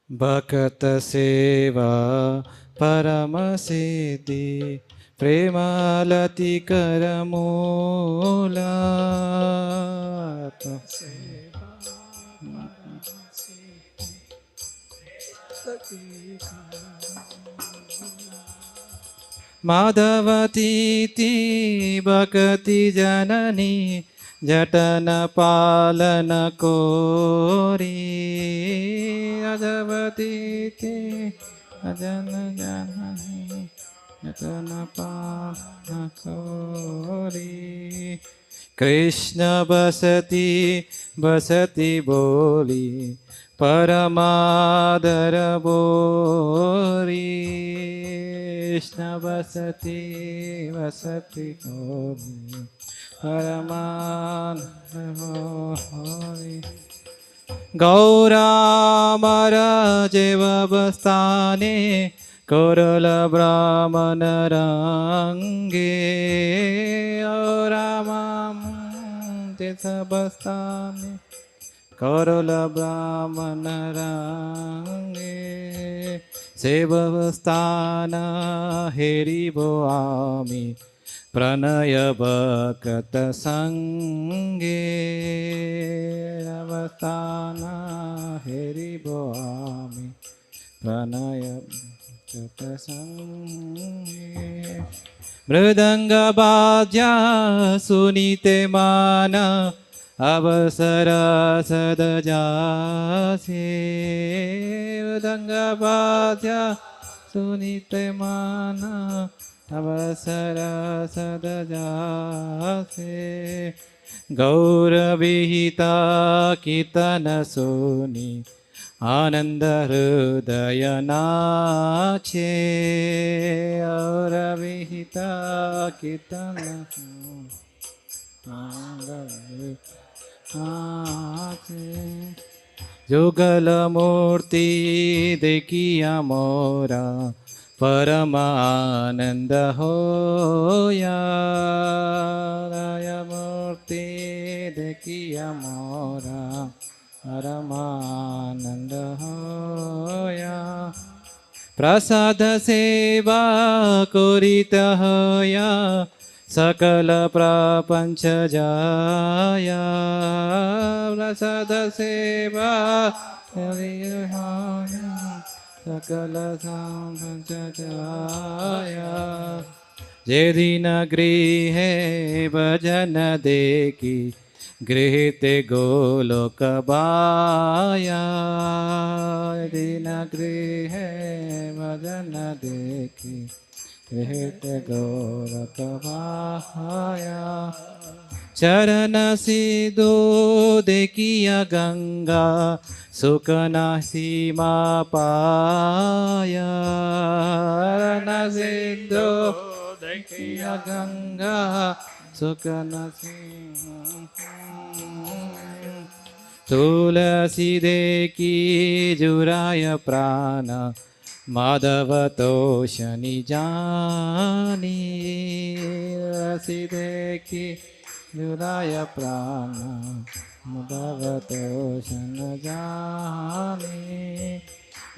भक्त सेवा परम सिद्धि प्रेमालति करमूला माधवतीति भक्ति जननी जटन पालन कोरी माधवतीति अजन जननी जटन पालन कोरी कृष्ण बसती बसती बोली परमादर बोरी कृष्ण बसती बसती बोली परमादर बोरी गौरामर जेवस्ताने कोरल ब्राह्मण रंगे गौरामं जेवस्ताने कोरल ब्राह्मण रंगे सेवस्तान हेरिबो आमी प्रणय भक्त संगे अवस्थान हेरिबो आमी प्रणय भक्त संगे मृदंग बाजा सुनीते मान अवसर सदजासे मृदंग बाजा सुनीते मान अवसर सदजासे गौरविहिता कीर्तन सुनी आनंद हृदय नाचे गौरविहिता कीर्तन जुगल मूर्ति देखिया मोरा परमानंद होया मूर्ति देखिया मोरा परमानंद होया प्रसाद सेवा कोरित होया सकल प्रपंच जाया प्रसाद सेवा सकल प्रपंच जाया जे दिन गृहे भजन देखी गृहते गोलोक बाया दिन गृहे भजन देखी गृहते गोलोक बाया चरण सिद्धो देखिया गंगा सुखना सीमा पाया चरण सिद्धो देखिया गंगा सुखना सीमा तुलसी देखी जुराय प्राण माधव तो शनि जानी तुलसी देखी जुराय प्राण माधव तो शन जानी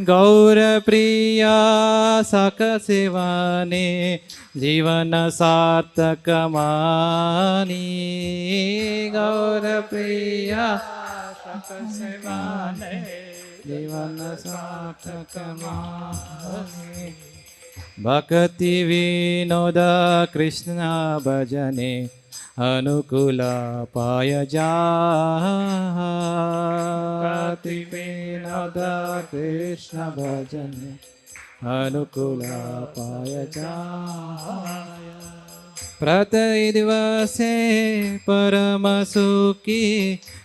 गौर प्रिया सख सेवाने जीवन सार्थक मानी गौर प्रिया सख सेवाने जीवन सार्थक मानी भक्ति विनोद कृष्ण भजने अनुकूल पाय जाति विनोद कृष्ण भजने अनुकूल पाय जाय प्रतय दिवसे परम सुखी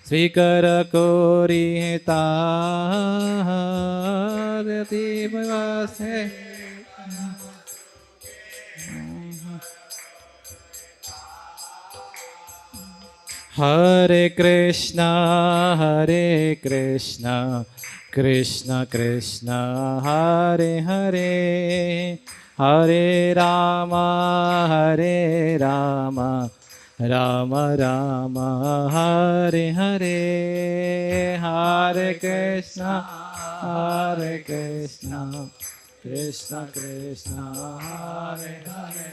स्वीकर कोरि दिवसे हरे Krishna Krishna Krishna Hare Hare Hare Ram Rama Rama Hare Hare Hare Krishna Krishna Krishna Hare Hare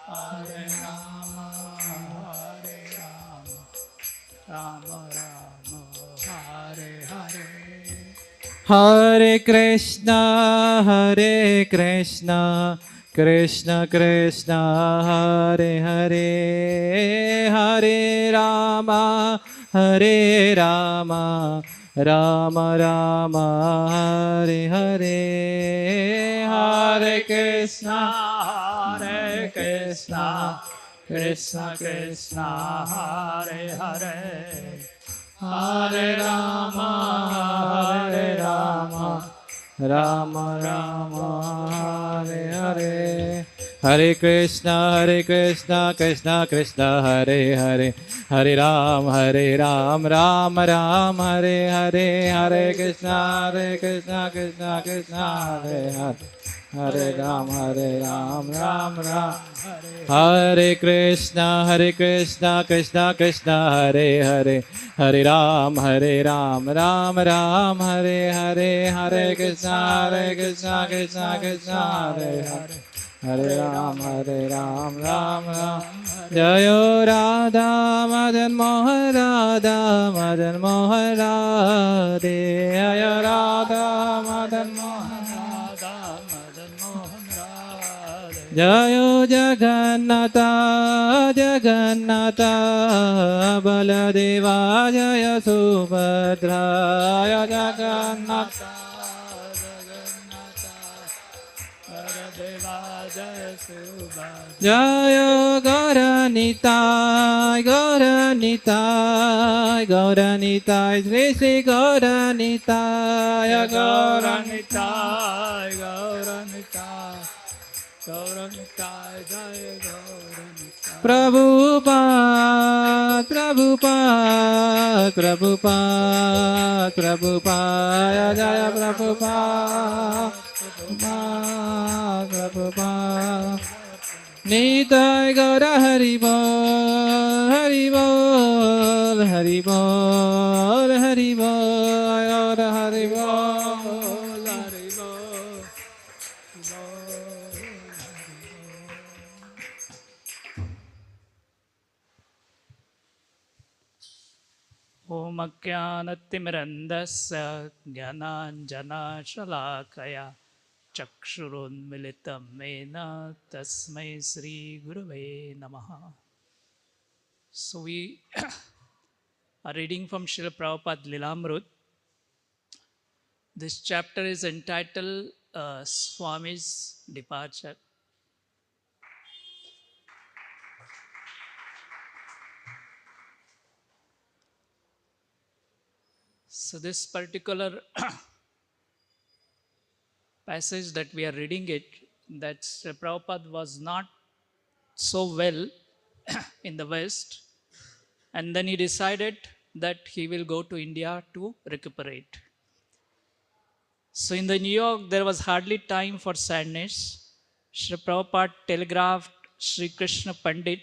Hare Rama Hare Rama Rama Rama Hare Hare Hare Krishna Krishna Krishna Hare Hare Hare Rama Rama Rama Hare Hare Hare Krishna Krishna Krishna Hare Hare Hare Rama Rama Rama Hare Hare Hare Krishna Krishna Krishna Hare Hare Hare Ram Ram Ram Hare Hare Hare Krishna Krishna Krishna Hare Hare Hare Ram Ram Ram Hare Krishna Krishna Krishna Hare Hare Hare Ram Ram Ram Hare Hare Hare Krishna Krishna Krishna Hare Hare Hare Ram Ram Ram Jayo Radha Madan Mohan Radhe Jayo Radha Madan Mohan Jayo Jagannatha Baladeva Jaya Subhadra Jaya Jagannatha Baladeva Jaya Subhadra Jaya Gauranitai Sri Gauranitai Gauranitai Prabhupada Jaya Prabhupada Nitai Gaura Haribol Om Ajnanatimirandasya Jnananjanashalakaya Chakshurunmilitam Mena Tasmai Sri Gurave Namaha. So we are reading from Srila Prabhupada Lilamritam. This chapter is entitled Swami's Departure. So this particular passage that we are reading it, that Srila Prabhupada was not so well in the West, and then he decided that he will go to India to recuperate. So in the New York, there was hardly time for sadness. Sri Prabhupada telegraphed Sri Krishna Pandit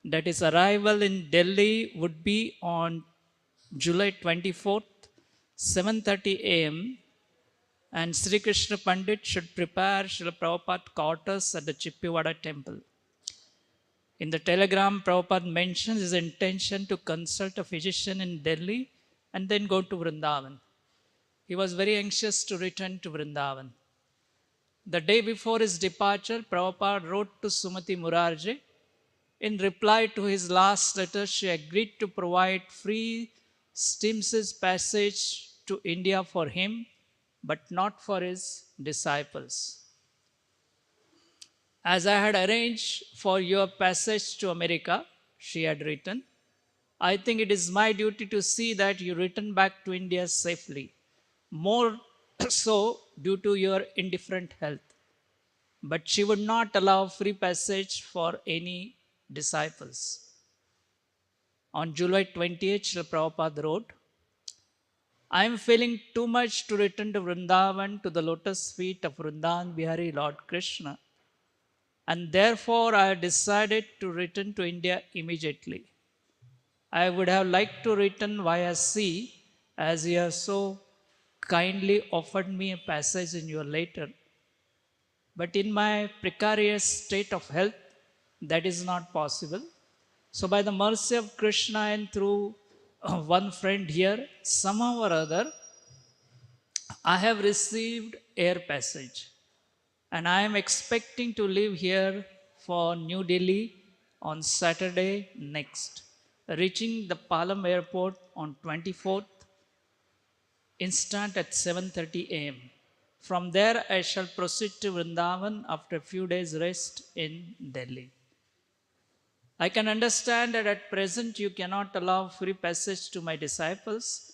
that his arrival in Delhi would be on July 24th, 7:30 a.m. and Sri Krishna Pandit should prepare Srila Prabhupada quarters at the Chippivada temple. In the telegram, Prabhupada mentions his intention to consult a physician in Delhi and then go to Vrindavan. He was very anxious to return to Vrindavan. The day before his departure, Prabhupada wrote to Sumati Murarji. In reply to his last letter, she agreed to provide free steamship passage to India for him, but not for his disciples. As I had arranged for your passage to America, she had written, I think it is my duty to see that you return back to India safely, more so due to your indifferent health. But she would not allow free passage for any disciples. On July 28th, Srila Prabhupada wrote, I am feeling too much to return to Vrindavan to the lotus feet of Vrindavan Bihari Lord Krishna. And therefore, I decided to return to India immediately. I would have liked to return via sea, as you have so kindly offered me a passage in your letter. But in my precarious state of health, that is not possible. So, by the mercy of Krishna and through one friend here, somehow or other, I have received air passage. And I am expecting to leave here for New Delhi on Saturday next, reaching the Palam airport on 24th instant at 7:30 a.m. From there, I shall proceed to Vrindavan after a few days' rest in Delhi. I can understand that at present you cannot allow free passage to my disciples,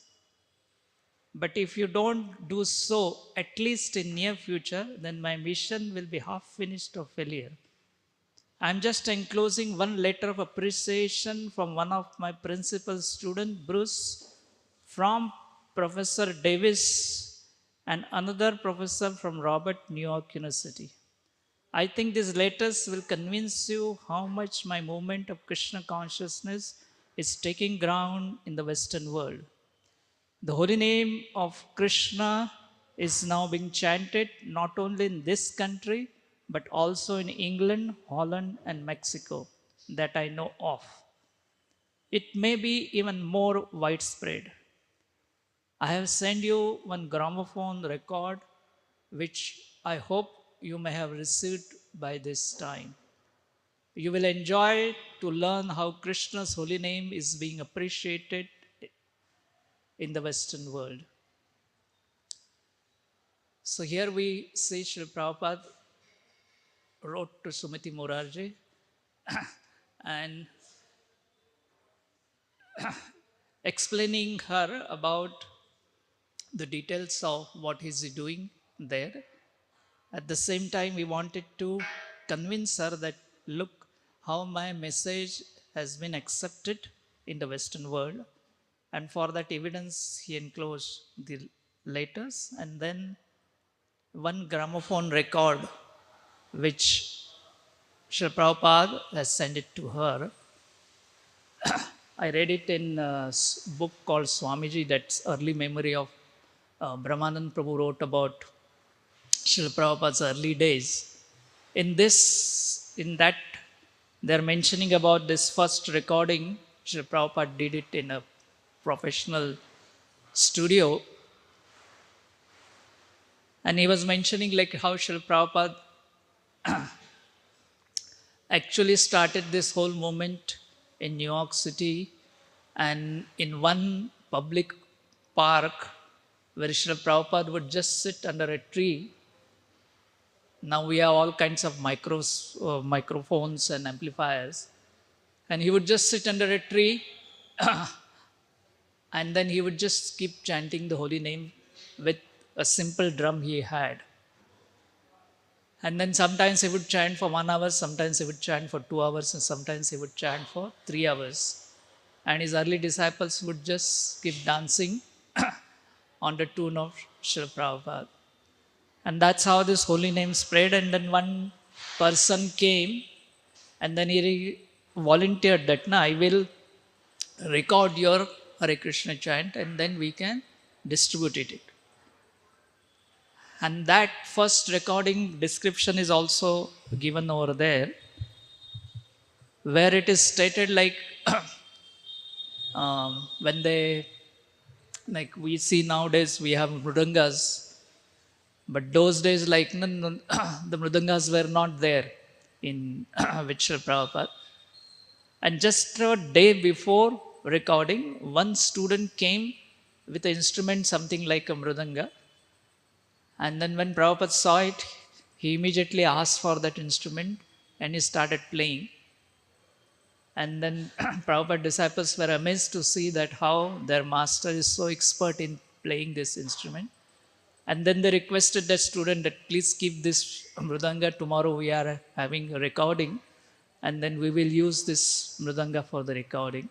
but if you don't do so, at least in near future, then my mission will be half finished or failure. I'm just enclosing one letter of appreciation from one of my principal student, Bruce, from Professor Davis, and another professor from Robert, New York University. I think these letters will convince you how much my movement of Krishna consciousness is taking ground in the Western world. The holy name of Krishna is now being chanted not only in this country, but also in England, Holland, and Mexico that I know of. It may be even more widespread. I have sent you one gramophone record, which I hope you may have received by this time. You will enjoy to learn how Krishna's holy name is being appreciated in the Western world. So here we see Srila Prabhupada wrote to Sumati Morarji and explaining her about the details of what is he doing there. At the same time, we wanted to convince her that look how my message has been accepted in the Western world. And for that evidence, he enclosed the letters and then one gramophone record which Srila Prabhupada has sent it to her. I read it in a book called Swamiji, that's early memory of Brahmanand Prabhu wrote about Srila Prabhupada's early days. In that, they're mentioning about this first recording. Srila Prabhupada did it in a professional studio. And he was mentioning like how Srila Prabhupada actually started this whole movement in New York City and in one public park where Srila Prabhupada would just sit under a tree. Now we have all kinds of microphones and amplifiers. And he would just sit under a tree and then he would just keep chanting the holy name with a simple drum he had. And then sometimes he would chant for 1 hour, sometimes he would chant for 2 hours, and sometimes he would chant for 3 hours. And his early disciples would just keep dancing on the tune of Srila Prabhupada. And that's how this holy name spread. And then one person came and then he volunteered that, "No, I will record your Hare Krishna chant and then we can distribute it." And that first recording description is also given over there, where it is stated like when they, like we see nowadays, we have mrudangas, but those days, like the mrudangas were not there in Vichra Prabhupada. And just a day before recording, one student came with an instrument, something like a mrudanga. And then when Prabhupada saw it, he immediately asked for that instrument and he started playing. And then Prabhupada disciples were amazed to see that how their master is so expert in playing this instrument. And then they requested that student that please keep this mrudanga. Tomorrow we are having a recording and then we will use this mrudanga for the recording.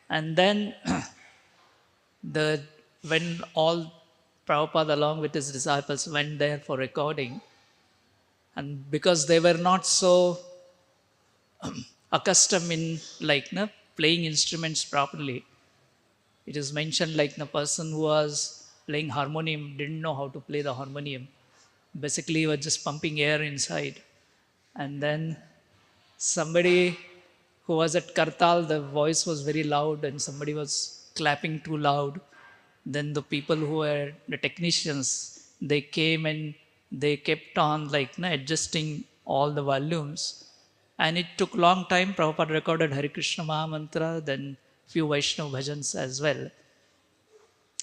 And then when all Prabhupada along with his disciples went there for recording, And because they were not so accustomed in like playing instruments properly, it is mentioned like the person who was playing harmonium didn't know how to play the harmonium. Basically he was just pumping air inside, and then somebody who was at kartal, the voice was very loud and somebody was clapping too loud. Then the people who were the technicians, they came and they kept on like adjusting all the volumes. And it took long time. Prabhupada recorded Hare Krishna Mahamantra, then few Vaishnava bhajans as well.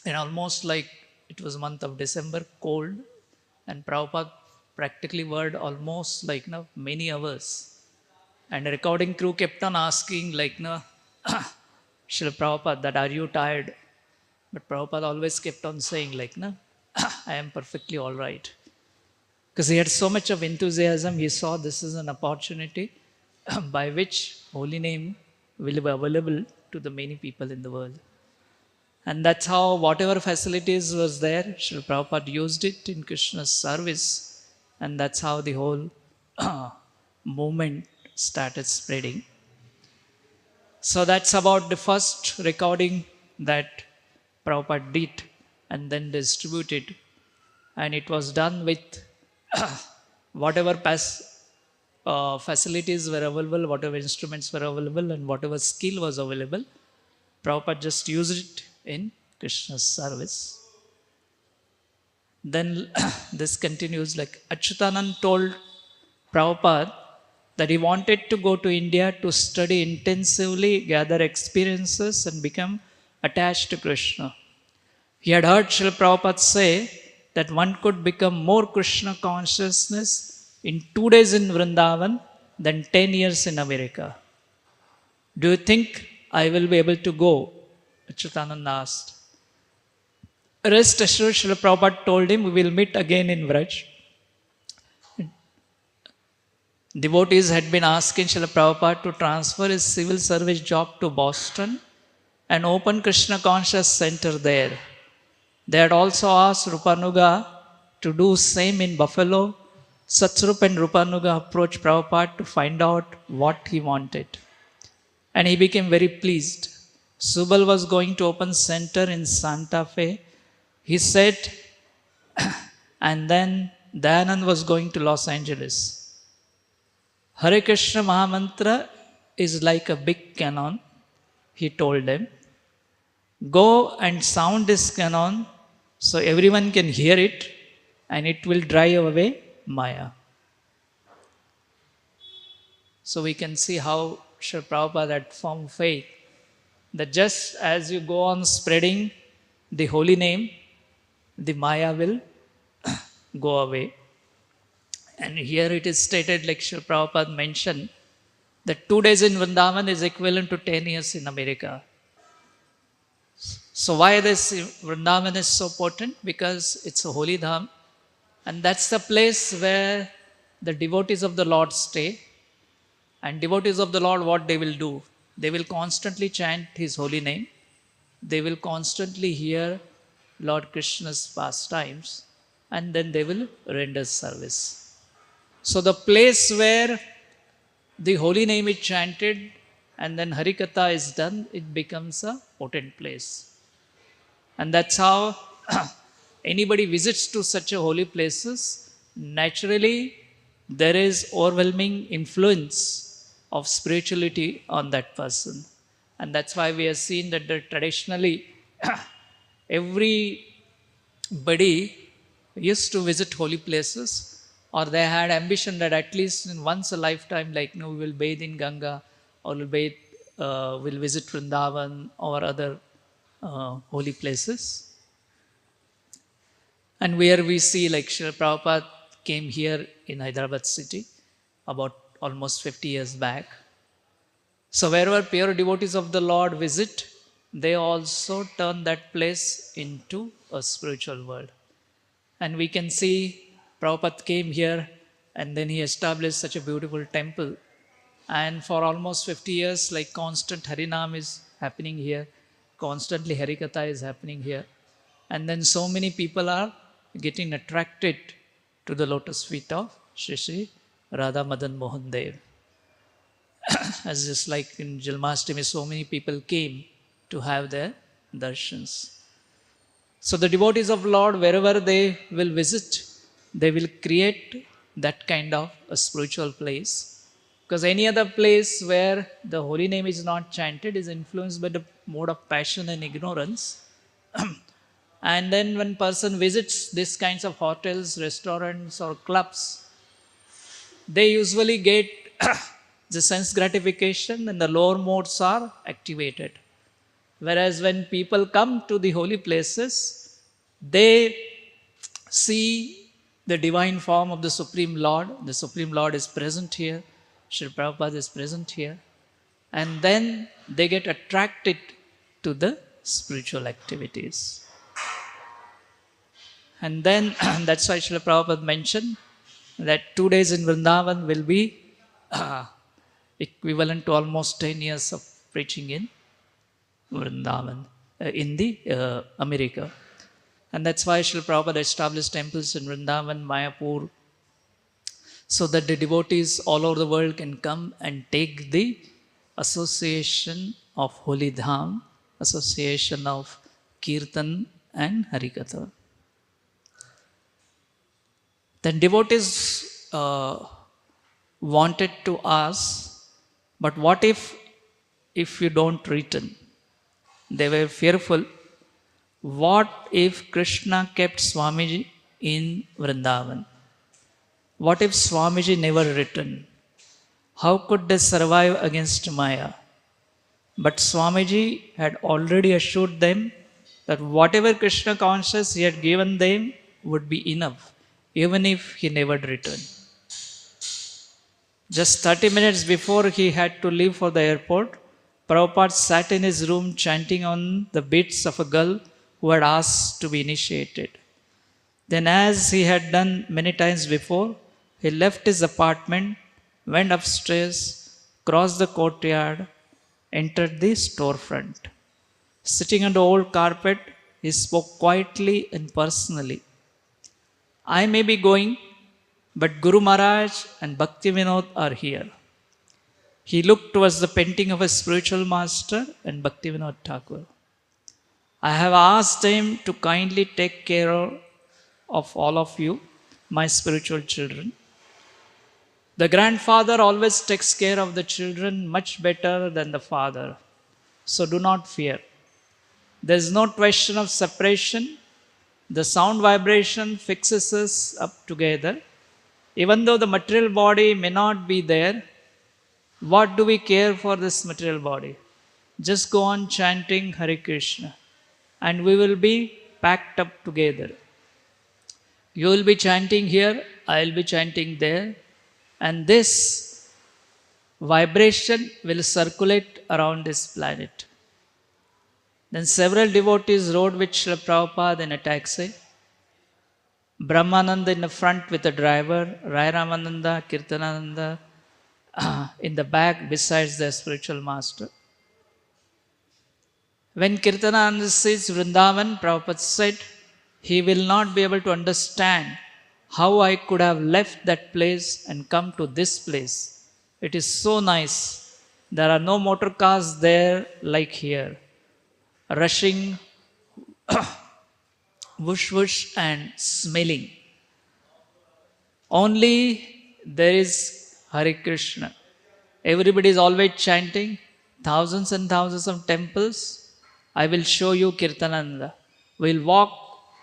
And almost like it was month of December, cold, and Prabhupada practically word almost like many hours. And the recording crew kept on asking like Srila Prabhupada that are you tired? But Prabhupada always kept on saying like I am perfectly all right. Because he had so much of enthusiasm, he saw this is an opportunity by which holy name will be available to the many people in the world. And that's how whatever facilities was there, Srila Prabhupada used it in Krishna's service. And that's how the whole movement started spreading. So that's about the first recording that Prabhupada did and then distributed. And it was done with whatever facilities were available, whatever instruments were available, and whatever skill was available. Prabhupada just used it in Krishna's service. Then this continues like Achyutanand told Prabhupada that he wanted to go to India to study intensively, gather experiences, and become attached to Krishna. He had heard Srila Prabhupada say that one could become more Krishna consciousness in 2 days in Vrindavan than 10 years in America. Do you think I will be able to go? Achyutananda asked. Rest assured, Srila Prabhupada told him, we will meet again in Vraj. Devotees had been asking Srila Prabhupada to transfer his civil service job to Boston and open Krishna Conscious Center there. They had also asked Rupanuga to do same in Buffalo. Satsrup and Rupanuga approached Prabhupada to find out what he wanted. And he became very pleased. Subal was going to open center in Santa Fe. He said, and then Dayanand was going to Los Angeles. Hare Krishna Mahamantra is like a big cannon, he told them. Go and sound this cannon so everyone can hear it and it will drive away Maya. So we can see how Srila Prabhupada had firm faith that just as you go on spreading the holy name, the Maya will go away. And here it is stated, like Srila Prabhupada mentioned, that 2 days in Vrindavan is equivalent to 10 years in America. So why this Vrindavan is so potent? Because it's a holy dham. And that's the place where the devotees of the Lord stay. And devotees of the Lord, what they will do? They will constantly chant His holy name. They will constantly hear Lord Krishna's pastimes. And then they will render service. So the place where the holy name is chanted and then Harikatha is done, it becomes a potent place. And that's how anybody visits to such a holy places, naturally there is overwhelming influence of spirituality on that person. And that's why we have seen that traditionally everybody used to visit holy places, or they had ambition that at least in once a lifetime, like we will bathe in Ganga, or we'll visit Vrindavan or other holy places. And where we see like Srila Prabhupada came here in Hyderabad city about almost 50 years back. So wherever pure devotees of the Lord visit, they also turn that place into a spiritual world. And we can see Prabhupada came here and then he established such a beautiful temple. And for almost 50 years, like constant Harinam is happening here. Constantly Harikatha is happening here. And then so many people are getting attracted to the lotus feet of Shri Radha Madan Mohan Dev. As just like in Jalmashtami, so many people came to have their darshans. So the devotees of Lord, wherever they will visit, they will create that kind of a spiritual place. Because any other place where the holy name is not chanted is influenced by the mode of passion and ignorance. And then when person visits these kinds of hotels, restaurants or clubs, they usually get the sense gratification and the lower modes are activated. Whereas when people come to the holy places, they see the divine form of the Supreme Lord. The Supreme Lord is present here. Sri Prabhupada is present here. And then they get attracted to the spiritual activities. And then that's why Srila Prabhupada mentioned that 2 days in Vrindavan will be equivalent to almost 10 years of preaching in Vrindavan, in the America. And that's why Srila Prabhupada established temples in Vrindavan, Mayapur, so that the devotees all over the world can come and take the association of Holy Dham, association of Kirtan and Harikatha. Then devotees wanted to ask, but what if you don't return? They were fearful. What if Krishna kept Swamiji in Vrindavan? What if Swamiji never returned? How could they survive against Maya? But Swamiji had already assured them that whatever Krishna consciousness he had given them would be enough, even if he never returned. Just 30 minutes before he had to leave for the airport, Prabhupada sat in his room chanting on the beats of a girl who had asked to be initiated. Then, as he had done many times before, he left his apartment, went upstairs, crossed the courtyard, entered the storefront. Sitting on the old carpet, he spoke quietly and personally. I may be going, but Guru Maharaj and Bhakti Vinod are here. He looked towards the painting of a spiritual master and Bhakti Vinod Thakur. I have asked him to kindly take care of all of you, my spiritual children. The grandfather always takes care of the children much better than the father. So do not fear. There is no question of separation. The sound vibration fixes us up together. Even though the material body may not be there, what do we care for this material body? Just go on chanting Hare Krishna and we will be packed up together. You will be chanting here, I will be chanting there, and this vibration will circulate around this planet. Then several devotees rode with Srila Prabhupada in a taxi. Brahmananda in the front with the driver, Rai Ramananda, Kirtanananda in the back besides their spiritual master. When Kirtanananda sees Vrindavan, Prabhupada said, he will not be able to understand how I could have left that place and come to this place. It is so nice. There are no motor cars there like here, rushing, whoosh whoosh and smelling. Only there is Hare Krishna. Everybody is always chanting, thousands and thousands of temples. I will show you Kirtananda. We'll walk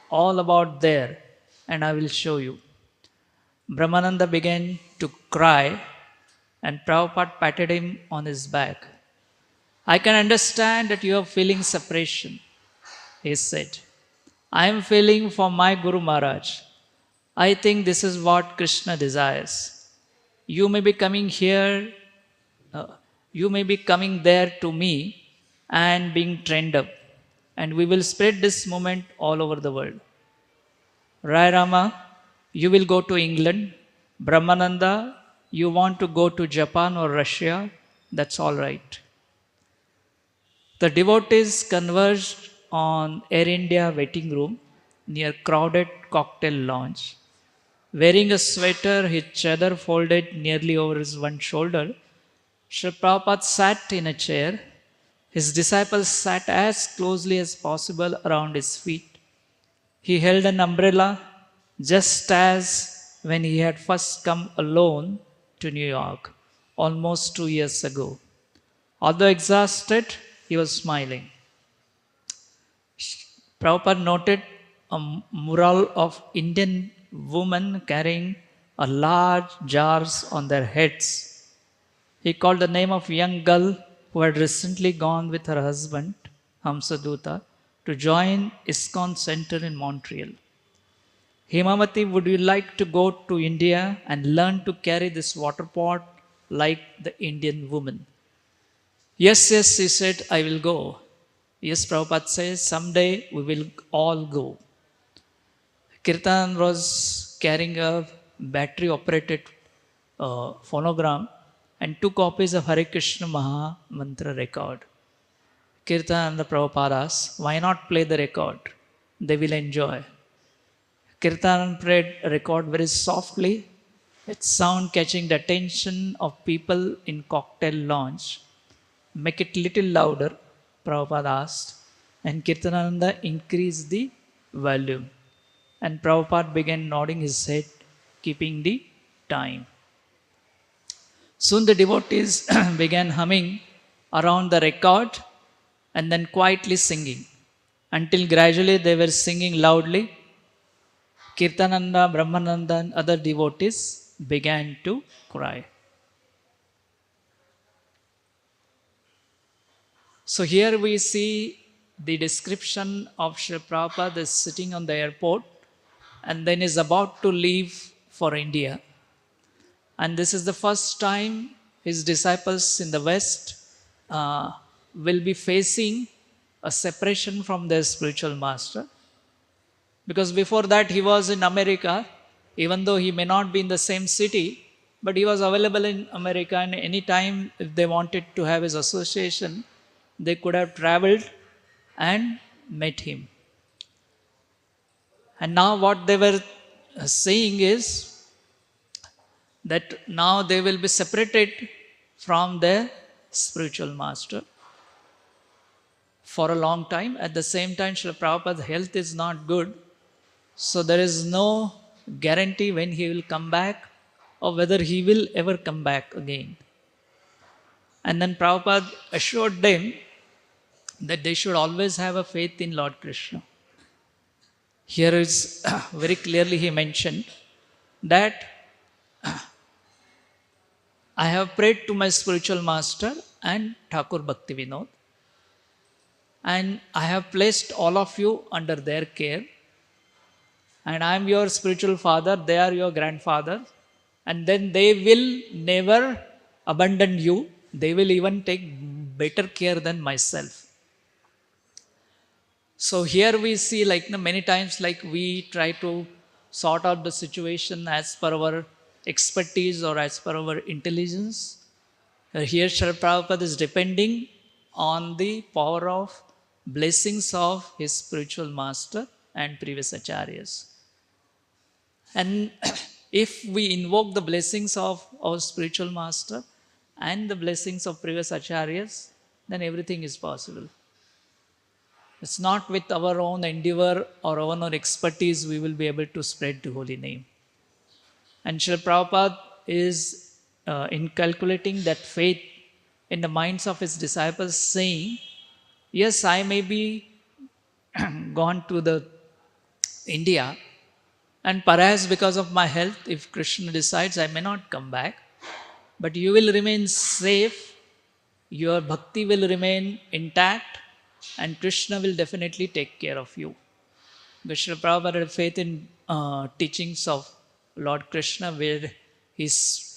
all about there and I will show you. Brahmananda began to cry and Prabhupada patted him on his back. I can understand that you are feeling separation, he said. I am feeling for my Guru Maharaj. I think this is what Krishna desires. You may be coming here, you may be coming there to me and being trained up. And we will spread this movement all over the world. Rai Rama, you will go to England. Brahmananda, you want to go to Japan or Russia. That's all right. The devotees converged on Air India waiting room near crowded cocktail lounge. Wearing a sweater, his chadar folded nearly over his one shoulder, Srila Prabhupada sat in a chair. His disciples sat as closely as possible around his feet. He held an umbrella just as when he had first come alone to New York almost 2 years ago. Although exhausted, he was smiling. Prabhupada noted a mural of Indian women carrying a large jars on their heads. He called the name of a young girl who had recently gone with her husband, Hamsaduta, to join ISKCON Center in Montreal. Hemamati, would you like to go to India and learn to carry this water pot like the Indian woman? Yes, yes, he said, I will go. Yes, Prabhupada says, someday we will all go. Kirtan was carrying a battery operated phonogram and 2 copies of Hare Krishna Maha Mantra record. Kirtan and the Prabhupadas, why not play the record? They will enjoy. Kirtan played a record very softly, its sound catching the attention of people in cocktail lounge. Make it little louder, Prabhupada asked, and Kirtananda increased the volume. And Prabhupada began nodding his head, keeping the time. Soon the devotees began humming around the record and then quietly singing until gradually they were singing loudly. Kirtananda, Brahmananda, and other devotees began to cry. So here we see the description of Srila Prabhupada is sitting on the airport and then is about to leave for India. And this is the first time his disciples in the West uh, will be facing a separation from their spiritual master. Because before that he was in America, even though he may not be in the same city, but he was available in America, and any time if they wanted to have his association, they could have traveled and met him. And now what they were saying is that now they will be separated from their spiritual master for a long time. At the same time, Srila Prabhupada's health is not good, so there is no guarantee when he will come back or whether he will ever come back again. And then Prabhupada assured them that they should always have a faith in Lord Krishna. Here is very clearly he mentioned that I have prayed to my spiritual master and Thakur Bhakti Vinod, and I have placed all of you under their care, and I am your spiritual father, they are your grandfather, and then they will never abandon you, they will even take better care than myself. So here we see like many times like we try to sort out the situation as per our expertise or as per our intelligence. Here Srila Prabhupada is depending on the power of blessings of his spiritual master and previous acharyas. And if we invoke the blessings of our spiritual master and the blessings of previous acharyas, then everything is possible. It's not with our own endeavor or our own expertise we will be able to spread the holy name. And Srila Prabhupada is inculcating that faith in the minds of his disciples, saying, yes, I may be gone to the India, and perhaps because of my health, if Krishna decides, I may not come back, but you will remain safe, your bhakti will remain intact, and Krishna will definitely take care of you. Vishnu Prabhupada had faith in teachings of Lord Krishna, where he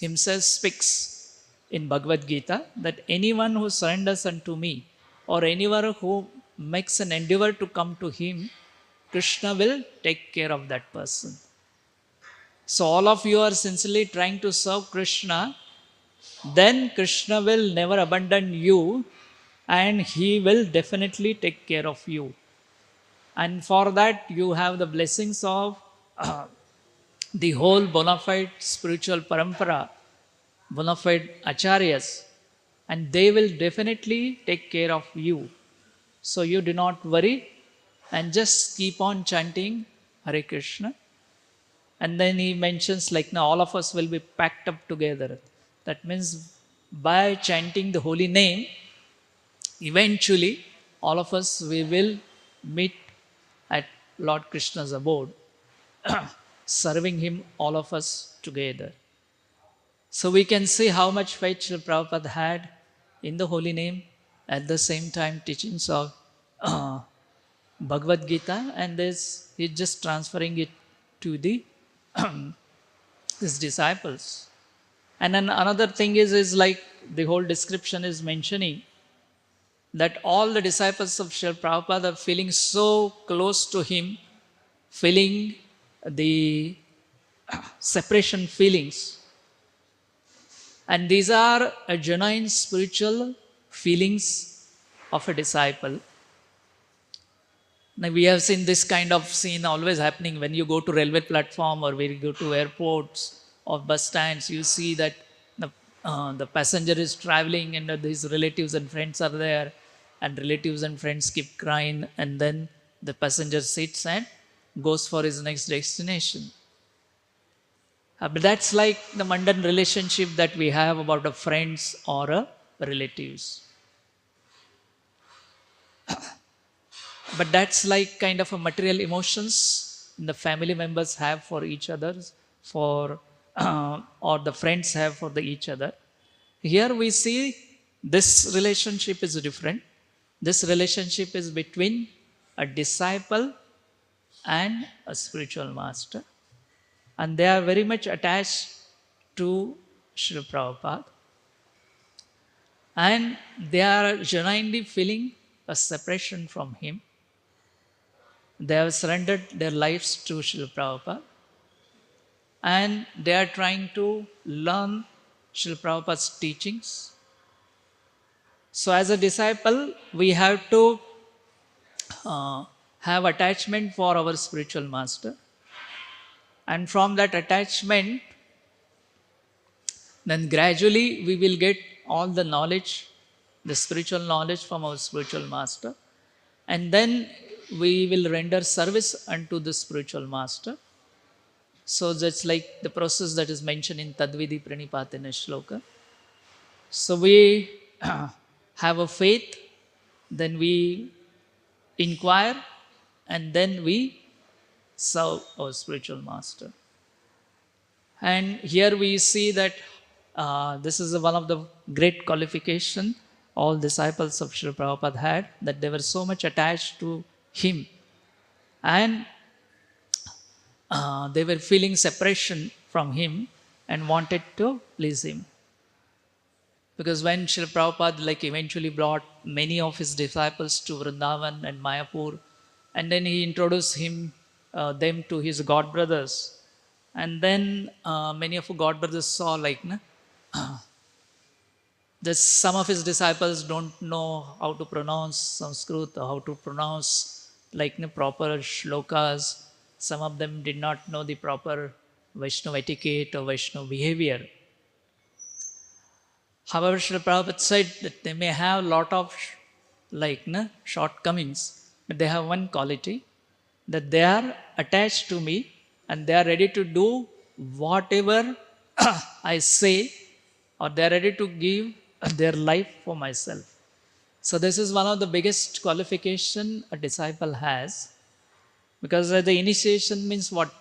himself speaks in Bhagavad Gita that anyone who surrenders unto me or anyone who makes an endeavor to come to him, Krishna will take care of that person. So all of you are sincerely trying to serve Krishna, then Krishna will never abandon you and he will definitely take care of you. And for that you have the blessings of the whole bona fide spiritual parampara, bona fide acharyas, and they will definitely take care of you. So you do not worry and just keep on chanting Hare Krishna. And then he mentions like now all of us will be packed up together. That means by chanting the holy name, eventually all of us we will meet at Lord Krishna's abode, serving him all of us together. So we can see how much faith Srila Prabhupada had in the holy name, at the same time teachings of Bhagavad Gita, and this he's just transferring it to the his disciples. And then another thing is like the whole description is mentioning that all the disciples of Srila Prabhupada are feeling so close to him, feeling the separation feelings. And these are a genuine spiritual feelings of a disciple. Now we have seen this kind of scene always happening when you go to railway platform or when you go to airports or bus stands. You see that the passenger is traveling and his relatives and friends are there, and relatives and friends keep crying, and then the passenger sits and goes for his next destination. But that's like the mundane relationship that we have about a friends or a relatives. But that's like kind of a material emotions the family members have for each others, for or the friends have for each other. Here we see this relationship is different. This relationship is between a disciple and a spiritual master, and they are very much attached to Srila Prabhupada, and they are genuinely feeling a separation from him. They have surrendered their lives to Srila Prabhupada, and they are trying to learn Srila Prabhupada's teachings. So, as a disciple, we have to have attachment for our spiritual master, and from that attachment, then gradually we will get all the knowledge, the spiritual knowledge from our spiritual master, and then we will render service unto the spiritual master. So that's like the process that is mentioned in Tadvidi Pranipatina Shloka. So we have a faith, then we inquire, and then we serve our spiritual master. And here we see that this is one of the great qualification all disciples of Srila Prabhupada had, that they were so much attached to him, and they were feeling separation from him and wanted to please him. Because when Srila Prabhupada like eventually brought many of his disciples to Vrindavan and Mayapur, and then he introduced them to his god brothers, and then many of the god brothers saw like that some of his disciples don't know how to pronounce Sanskrit or how to pronounce like proper shlokas. Some of them did not know the proper Vaishnava etiquette or Vaishnava behavior. However, Srila Prabhupada said that they may have a lot of shortcomings, but they have one quality, that they are attached to me and they are ready to do whatever I say, or they are ready to give their life for myself. So this is one of the biggest qualification a disciple has, because the initiation means what?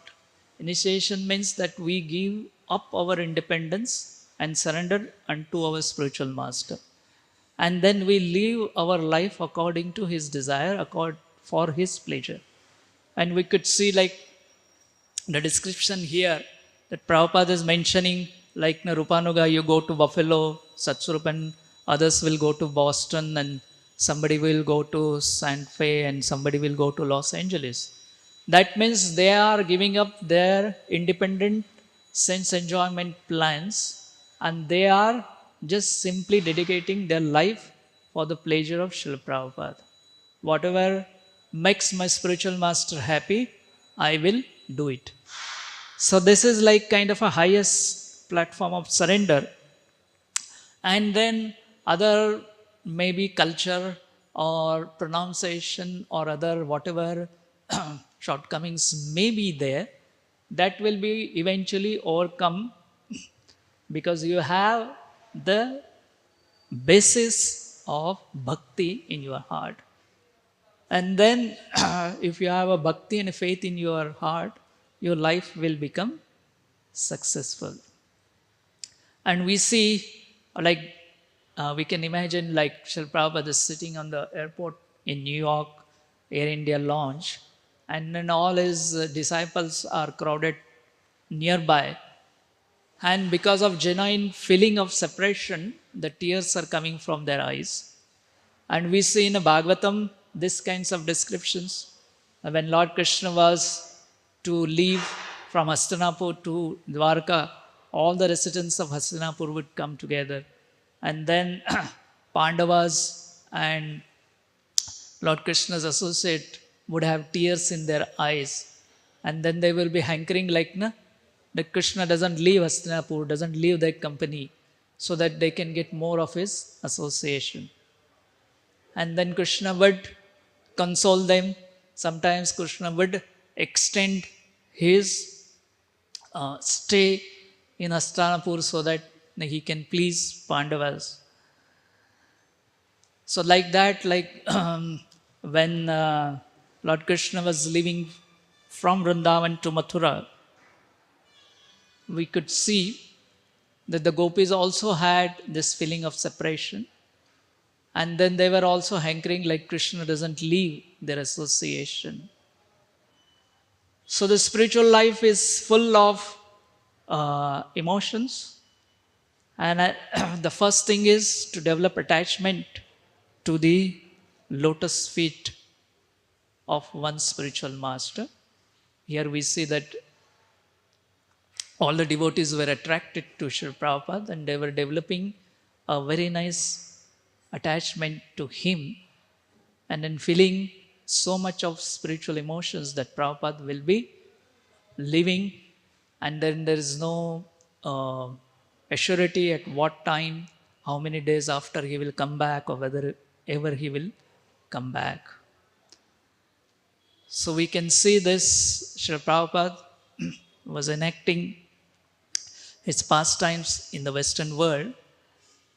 Initiation means that we give up our independence and surrender unto our spiritual master. And then we live our life according to his desire, for his pleasure. And we could see like the description here that Prabhupada is mentioning, like Rupanuga, you go to Buffalo, Satswarup and others will go to Boston, and somebody will go to Santa Fe, and somebody will go to Los Angeles. That means they are giving up their independent sense enjoyment plans, and they are just simply dedicating their life for the pleasure of Srila Prabhupada. Whatever makes my spiritual master happy, I will do it. So this is like kind of a highest platform of surrender. And then other maybe culture or pronunciation or other whatever shortcomings may be there, that will be eventually overcome because you have the basis of bhakti in your heart. And then, if you have a bhakti and a faith in your heart, your life will become successful. And we see, like, we can imagine, like, Srila Prabhupada is sitting on the airport in New York, Air India launch, and then all his disciples are crowded nearby. And because of genuine feeling of separation, the tears are coming from their eyes. And we see in the Bhagavatam this kinds of descriptions. When Lord Krishna was to leave from Hastinapur to Dwarka, all the residents of Hastinapur would come together. And then Pandavas and Lord Krishna's associate would have tears in their eyes. And then they will be hankering like, na, that Krishna doesn't leave Hastinapur, doesn't leave their company, so that they can get more of his association. And then Krishna would console them. Sometimes Krishna would extend his stay in Hastinapur so that he can please Pandavas. So like that, like when Lord Krishna was leaving from Vrindavan to Mathura, we could see that the gopis also had this feeling of separation. And then they were also hankering like Krishna doesn't leave their association. So the spiritual life is full of emotions. And the first thing is to develop attachment to the lotus feet of one spiritual master. Here we see that all the devotees were attracted to Srila Prabhupada and they were developing a very nice attachment to him and then feeling so much of spiritual emotions that Prabhupada will be living, and then there is no assurity at what time, how many days after he will come back or whether ever he will come back. So we can see this, Srila Prabhupada was enacting his pastimes in the Western world,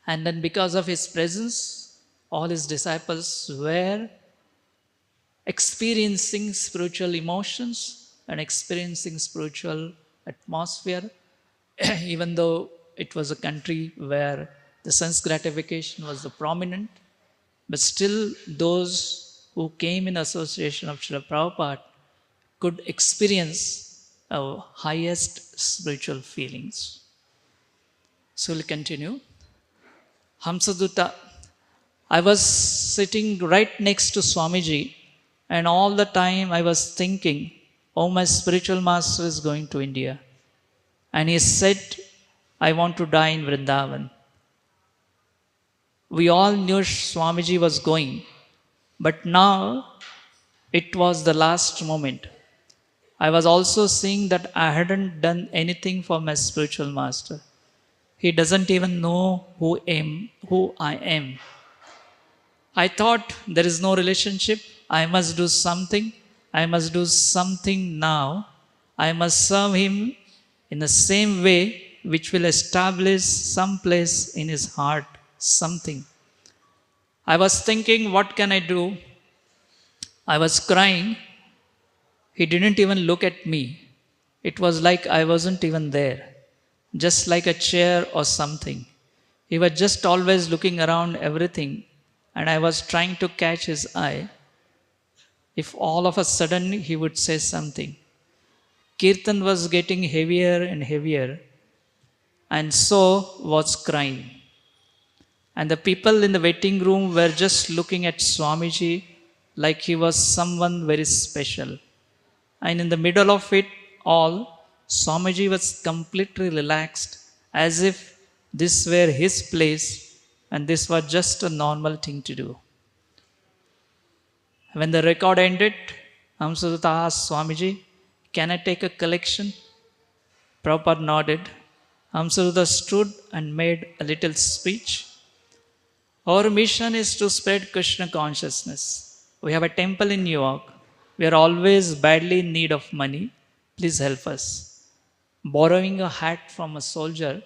and then because of his presence, all his disciples were experiencing spiritual emotions and experiencing spiritual atmosphere, even though it was a country where the sense gratification was the prominent, but still those who came in association of Srila Prabhupada could experience our highest spiritual feelings. So we'll continue. Hamsaduta. I was sitting right next to Swamiji, and all the time I was thinking, oh, my spiritual master is going to India. And he said, I want to die in Vrindavan. We all knew Swamiji was going, but now it was the last moment. I was also seeing that I hadn't done anything for my spiritual master. He doesn't even know who I am. I thought there is no relationship. I must do something. I must do something now. I must serve him in the same way which will establish some place in his heart, something. I was thinking, what can I do? I was crying. He didn't even look at me. It was like I wasn't even there, just like a chair or something. He was just always looking around everything, and I was trying to catch his eye. If all of a sudden he would say something. Kirtan was getting heavier and heavier, and so was crying. And the people in the waiting room were just looking at Swamiji like he was someone very special. And in the middle of it all, Swamiji was completely relaxed, as if this were his place and this was just a normal thing to do. When the record ended, Hamsadutta asked Swamiji, can I take a collection? Prabhupada nodded. Hamsaduta stood and made a little speech. Our mission is to spread Krishna consciousness. We have a temple in New York. We are always badly in need of money. Please help us. Borrowing a hat from a soldier,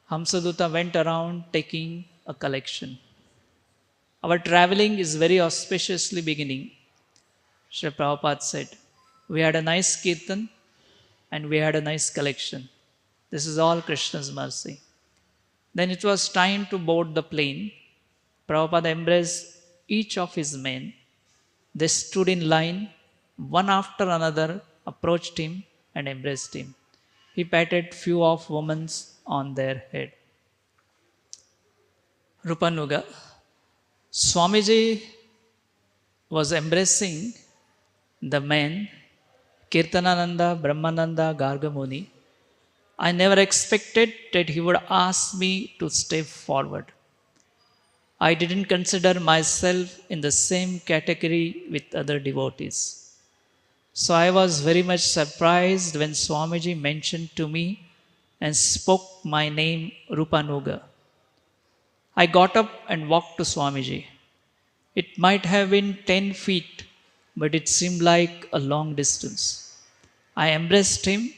Hamsaduta went around taking a collection. Our traveling is very auspiciously beginning, Sri Prabhupada said. We had a nice kirtan and we had a nice collection. This is all Krishna's mercy. Then it was time to board the plane. Prabhupada embraced each of his men. They stood in line, one after another, approached him and embraced him. He patted few of women's on their head. Rupanuga. Swamiji was embracing the men, Kirtanananda, Brahmananda, Gargamuni. I never expected that he would ask me to step forward. I didn't consider myself in the same category with other devotees. So I was very much surprised when Swamiji mentioned to me and spoke my name Rupanuga. I got up and walked to Swamiji. It might have been 10 feet, but it seemed like a long distance. I embraced him,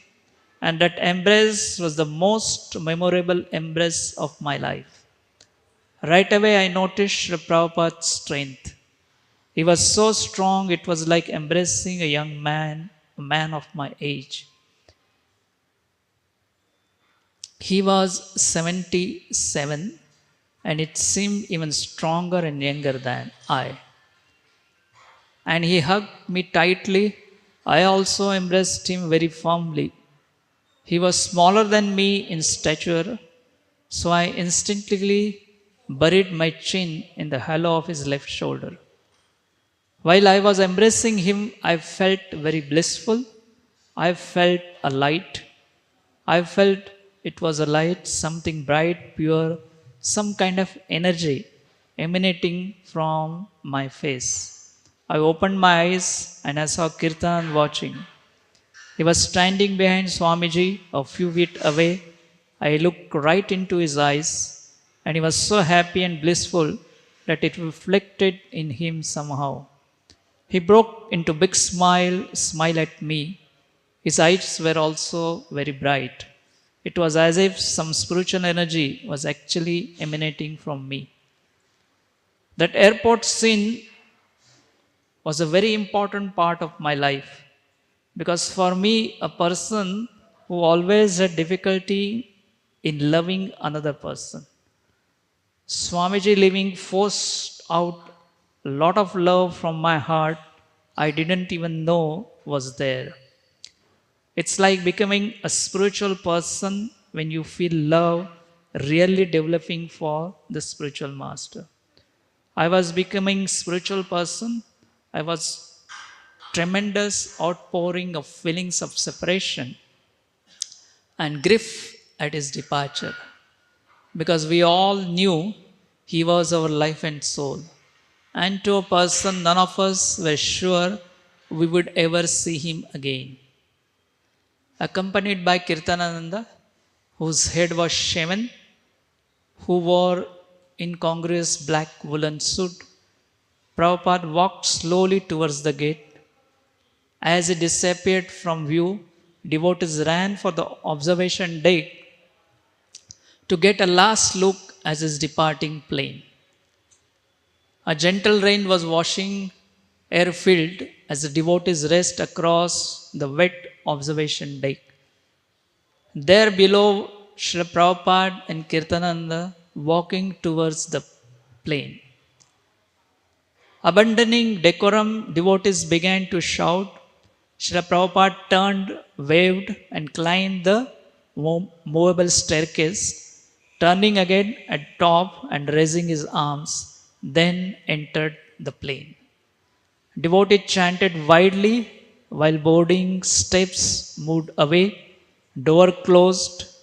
and that embrace was the most memorable embrace of my life. Right away, I noticed Srila Prabhupada's strength. He was so strong, it was like embracing a young man, a man of my age. He was 77, and it seemed even stronger and younger than I. And he hugged me tightly. I also embraced him very firmly. He was smaller than me in stature, so I instinctively buried my chin in the hollow of his left shoulder. While I was embracing him, I felt very blissful. I felt a light. I felt it was a light, something bright, pure, some kind of energy emanating from my face. I opened my eyes and I saw Kirtan watching. He was standing behind Swamiji a few feet away. I looked right into his eyes and he was so happy and blissful that it reflected in him somehow. He broke into big smile at me. His eyes were also very bright. It was as if some spiritual energy was actually emanating from me. That airport scene was a very important part of my life because for me, a person who always had difficulty in loving another person, Swamiji living forced out a lot of love from my heart I didn't even know was there. It's like becoming a spiritual person when you feel love really developing for the spiritual master. I was becoming spiritual person. I was tremendous outpouring of feelings of separation and grief at his departure because we all knew he was our life and soul. And to a person, none of us were sure we would ever see him again. Accompanied by Kirtanananda, whose head was shaven, who wore incongruous black woolen suit, Prabhupada walked slowly towards the gate. As he disappeared from view, devotees ran for the observation deck to get a last look at his departing plane. A gentle rain was washing airfield as the devotees raced across the wet observation deck. There below, Srila Prabhupada and Kirtananda walking towards the plane. Abandoning decorum, devotees began to shout. Srila Prabhupada turned, waved, and climbed the movable staircase, turning again at top and raising his arms, then entered the plane. Devotees chanted widely while boarding steps moved away, door closed.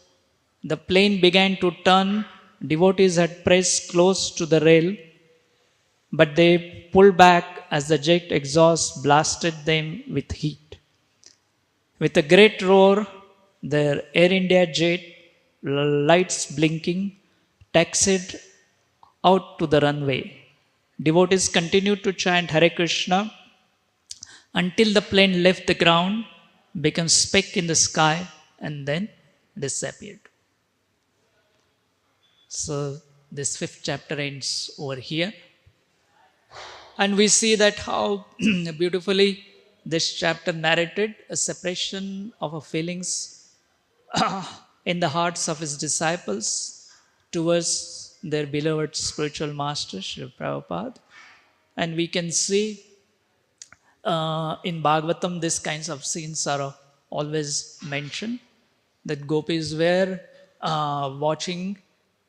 The plane began to turn. Devotees had pressed close to the rail, but they pulled back as the jet exhaust blasted them with heat. With a great roar, their Air India jet, lights blinking, taxied out to the runway. Devotees continued to chant Hare Krishna until the plane left the ground, became speck in the sky, and then disappeared. So this fifth chapter ends over here. And we see that how beautifully this chapter narrated a separation of our feelings in the hearts of his disciples towards their beloved spiritual master, Srila Prabhupada. And we can see in Bhagavatam, these kinds of scenes are always mentioned. That gopis were watching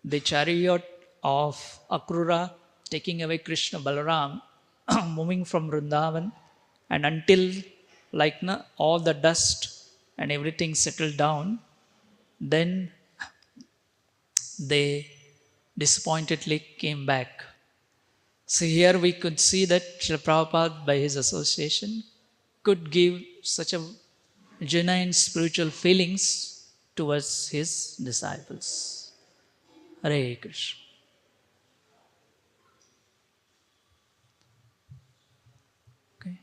the chariot of Akrura taking away Krishna Balaram, moving from Vrindavan, and until all the dust and everything settled down, then they disappointedly came back. So here we could see that Srila Prabhupada, by his association, could give such a genuine spiritual feelings towards his disciples. Hare Krishna. Okay,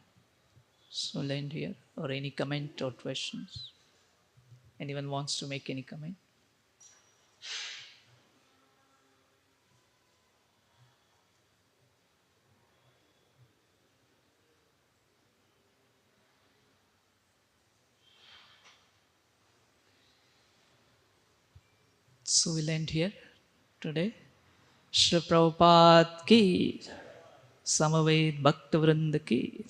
so we'll end here. Or any comment or questions? Anyone wants to make any comment? So we'll end here today. Shri Prabhupada ki, Samaved Bhakta Vrinda ki.